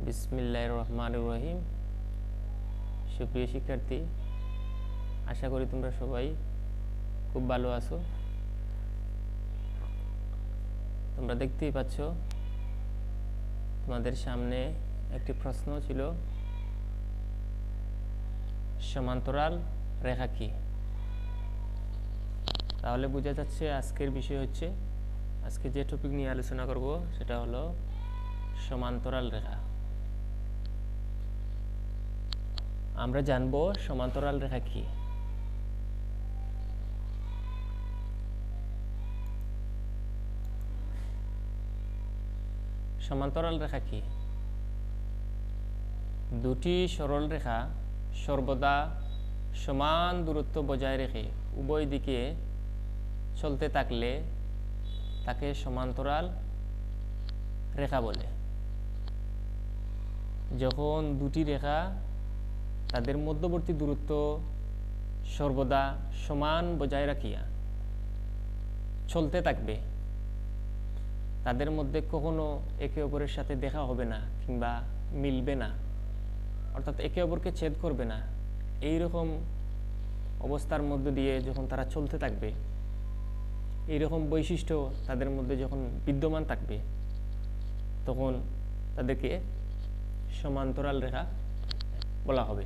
বিসমিল্লাহির রহমানির রহিম। সুপ্রিয় শিক্ষার্থী, আশা করি তোমরা সবাই খুব ভালো আছো। তোমরা দেখতেই পাচ্ছ তোমাদের সামনে একটি প্রশ্ন ছিল, সমান্তরাল রেখা কি? তাহলে বোঝা যাচ্ছে আজকের বিষয় হচ্ছে, আজকে যে টপিক নিয়ে আলোচনা করব সেটা হলো সমান্তরাল রেখা। আমরা জানব সমান্তরাল রেখা কি। সমান্তরাল রেখা কি? দুটি সরল রেখা সর্বদা সমান দূরত্ব বজায় রেখে উভয় দিকে চলতে থাকলে তাকে সমান্তরাল রেখা বলে। যখন দুটি রেখা তাদের মধ্যবর্তী দূরত্ব সর্বদা সমান বজায় রাখিয়া চলতে থাকবে, তাদের মধ্যে কখনো একে অপরের সাথে দেখা হবে না কিংবা মিলবে না, অর্থাৎ একে অপরকে ছেদ করবে না। এই রকম অবস্থার মধ্য দিয়ে যখন তারা চলতে থাকবে, এই রকম বৈশিষ্ট্য তাদের মধ্যে যখন বিদ্যমান থাকবে, তখন তাদেরকে সমান্তরাল রেখা বলা হবে।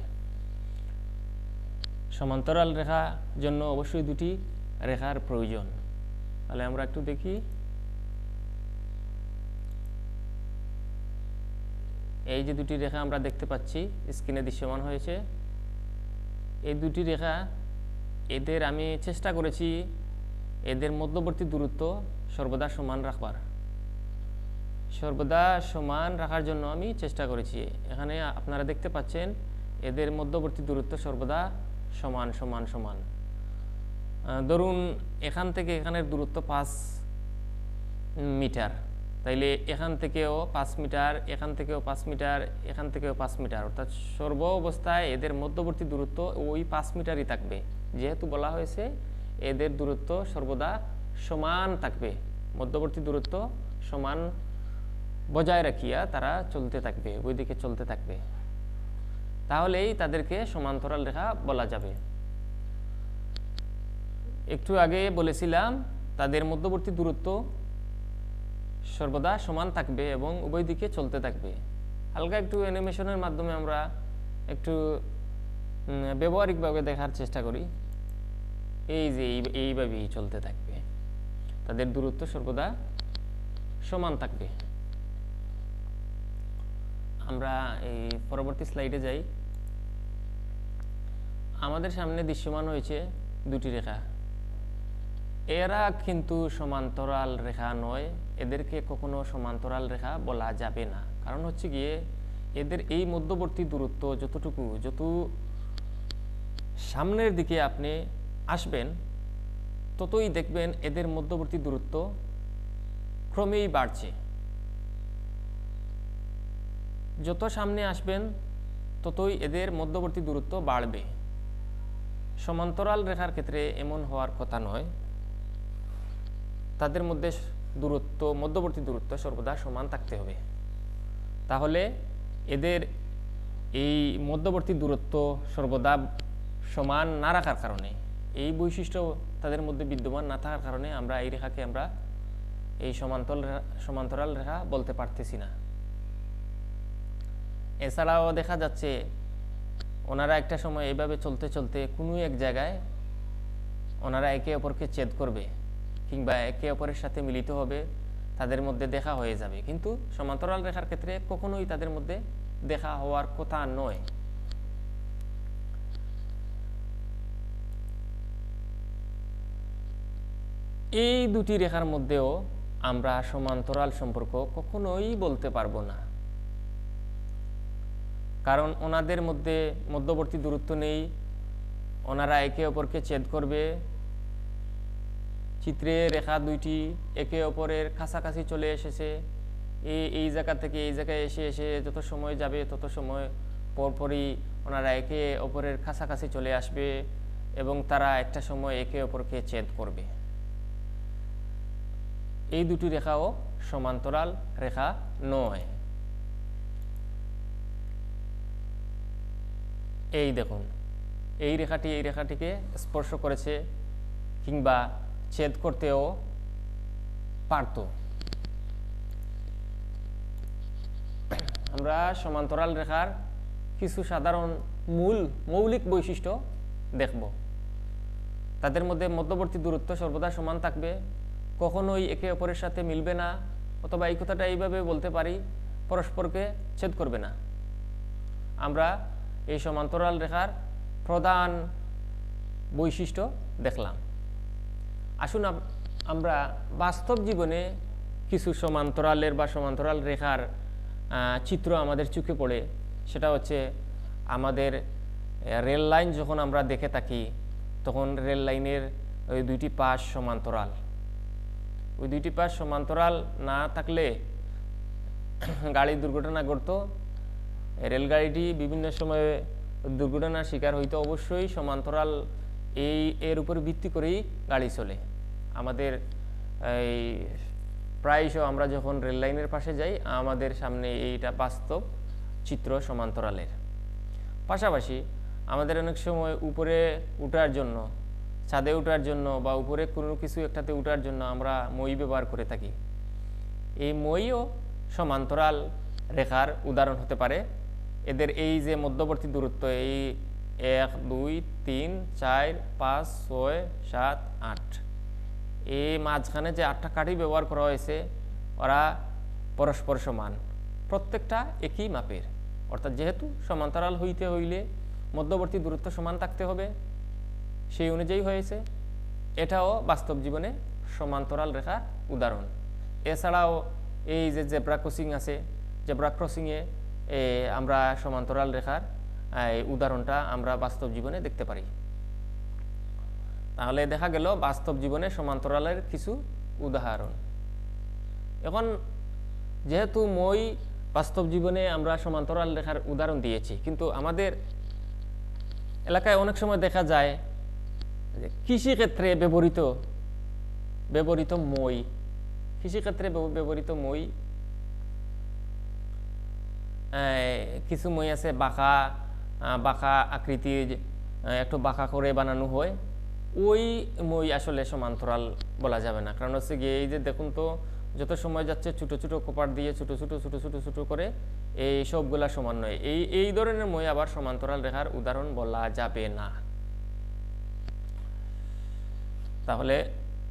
সমান্তরাল রেখার জন্য অবশ্যই দুটি রেখার প্রয়োজন। তাহলে আমরা একটু দেখি, এই যে দুটি রেখা আমরা দেখতে পাচ্ছি স্ক্রিনে দৃশ্যমান হয়েছে, এই দুটি রেখা, এদের আমি চেষ্টা করেছি এদের মধ্যবর্তী দূরত্ব সর্বদা সমান রাখবার। সর্বদা সমান রাখার জন্য আমি চেষ্টা করেছি। এখানে আপনারা দেখতে পাচ্ছেন এদের মধ্যবর্তী দূরত্ব সর্বদা সমান সমান সমান। ধরুন এখান থেকে এখানের দূরত্ব 5 মিটার, তাইলে এখান থেকেও 5 মিটার, এখান থেকেও 5 মিটার, এখান থেকেও 5 মিটার, অর্থাৎ সর্ব অবস্থায় এদের মধ্যবর্তী দূরত্ব ওই 5 মিটারই থাকবে। যেহেতু বলা হয়েছে এদের দূরত্ব সর্বদা সমান থাকবে, মধ্যবর্তী দূরত্ব সমান বজায় রাখিয়া তারা চলতে থাকবে, ওই দিকে চলতে থাকবে, তাহলেই তাদেরকে সমান্তরাল রেখা বলা যাবে। একটু আগে বলেছিলাম তাদের মধ্যবর্তী দূরত্ব সর্বদা সমান থাকবে এবং উভয় দিকে চলতে থাকবে। হালকা একটু অ্যানিমেশনের মাধ্যমে আমরা একটু ব্যবহারিকভাবে দেখার চেষ্টা করি। এই যে এইভাবেই চলতে থাকবে, তাদের দূরত্ব সর্বদা সমান থাকবে। আমরা এই পরবর্তী স্লাইডে যাই। আমাদের সামনে দৃশ্যমান হয়েছে দুটি রেখা। এরা কিন্তু সমান্তরাল রেখা নয়, এদেরকে কখনো সমান্তরাল রেখা বলা যাবে না। কারণ হচ্ছে গিয়ে এদের এই মধ্যবর্তী দূরত্ব যত সামনের দিকে আপনি আসবেন ততই দেখবেন এদের মধ্যবর্তী দূরত্ব ক্রমেই বাড়ছে। যত সামনে আসবেন ততই এদের মধ্যবর্তী দূরত্ব বাড়বে। সমান্তরাল রেখার ক্ষেত্রে এমন হওয়ার কথা নয়, তাদের মধ্যে মধ্যবর্তী দূরত্ব সর্বদা সমান থাকতে হবে। তাহলে এদের এই মধ্যবর্তী দূরত্ব সর্বদা সমান না রাখার কারণে, এই বৈশিষ্ট্য তাদের মধ্যে বিদ্যমান না থাকার কারণে আমরা এই রেখাকে আমরা এই সমান্তরাল রেখা বলতে পারতেছি না। এছাড়াও দেখা যাচ্ছে ওনারা একটা সময় এইভাবে চলতে চলতে কোনো এক জায়গায় ওনারা একে অপরকে ছেদ করবে কিংবা একে অপরের সাথে মিলিত হবে, তাদের মধ্যে দেখা হয়ে যাবে। কিন্তু সমান্তরাল রেখার ক্ষেত্রে কখনোই তাদের মধ্যে দেখা হওয়ার কথা নয়। এই দুটি রেখার মধ্যেও আমরা সমান্তরাল সম্পর্ক কখনোই বলতে পারবো না, কারণ ওনাদের মধ্যে মধ্যবর্তী দূরত্ব নেই, ওনারা একে অপরকে ছেদ করবে। চিত্রে রেখা দুইটি একে অপরের কাছাকাছি চলে এসেছে, এই জায়গা থেকে এই জায়গায় এসে এসে যত সময় যাবে তত সময় পরপরই ওনারা একে অপরের কাছাকাছি চলে আসবে এবং তারা একটা সময় একে অপরকে ছেদ করবে। এই দুটি রেখাও সমান্তরাল রেখা নয়। এই দেখুন এই রেখাটি এই রেখাটিকে স্পর্শ করেছে কিংবা ছেদ করতেও পারত। আমরা সমান্তরাল রেখার কিছু সাধারণ মৌলিক বৈশিষ্ট্য দেখব। তাদের মধ্যে মধ্যবর্তী দূরত্ব সর্বদা সমান থাকবে, কখনোই একে অপরের সাথে মিলবে না, অথবা এই কথাটা এইভাবে বলতে পারি, পরস্পরকে ছেদ করবে না। আমরা এই সমান্তরাল রেখার প্রধান বৈশিষ্ট্য দেখলাম। আসুন আমরা বাস্তব জীবনে কিছু সমান্তরালের বা সমান্তরাল রেখার চিত্র আমাদের চোখে পড়ে। সেটা হচ্ছে আমাদের রেল লাইন যখন আমরা দেখে থাকি তখন রেল লাইনের ওই দুইটি পাশ সমান্তরাল। ওই দুইটি পাশ সমান্তরাল না থাকলে গাড়ি দুর্ঘটনা ঘটতো, রেলগাড়িটি বিভিন্ন সময়ে দুর্ঘটনার শিকার হইতো। অবশ্যই সমান্তরাল এর উপর ভিত্তি করেই গাড়ি চলে। আমাদের এই প্রায়শ আমরা যখন রেল লাইনের পাশে যাই আমাদের সামনে এইটা বাস্তব চিত্র সমান্তরালের। পাশাপাশি আমাদের অনেক সময় উপরে উঠার জন্য, ছাদে ওঠার জন্য বা উপরে কোনো কিছু একটাতে ওঠার জন্য আমরা মই ব্যবহার করে থাকি। এই মইও সমান্তরাল রেখার উদাহরণ হতে পারে। এদের এই যে মধ্যবর্তী দূরত্ব, এই 1 2 3 4 5 6 7 8, এই মাঝখানে যে 8টা কাঠি ব্যবহার করা হয়েছে ওরা পরস্পর সমান, প্রত্যেকটা একই মাপের। অর্থাৎ যেহেতু সমান্তরাল হইতে হইলে মধ্যবর্তী দূরত্ব সমান থাকতে হবে, সেই অনুযায়ী হয়েছে। এটাও বাস্তব জীবনে সমান্তরাল রেখার উদাহরণ। এছাড়াও এই যে জেব্রা ক্রসিং আছে, জেব্রা ক্রসিংয়ে আমরা সমান্তরাল রেখার এই উদাহরণটা আমরা বাস্তব জীবনে দেখতে পারি। তাহলে দেখা গেল বাস্তব জীবনে সমান্তরালের কিছু উদাহরণ। এখন যেহেতু মই বাস্তব জীবনে আমরা সমান্তরাল রেখার উদাহরণ দিয়েছি, কিন্তু আমাদের এলাকায় অনেক সময় দেখা যায় যে কৃষিক্ষেত্রে ব্যবহৃত মই, কৃষিক্ষেত্রে ব্যবহৃত মই, কিছু মই আছে বাঁকা আকৃতির, একটু বাঁকা করে বানানো হয়। ওই মই আসলে সমান্তরাল বলা যাবে না। কারণ হচ্ছে গিয়ে এই যে দেখুন তো, যত সময় যাচ্ছে ছোট ছোট কোপার দিয়ে ছোট ছোট করে এই সবগুলা সমান নয়। এই ধরনের মই আবার সমান্তরাল রেখার উদাহরণ বলা যাবে না। তাহলে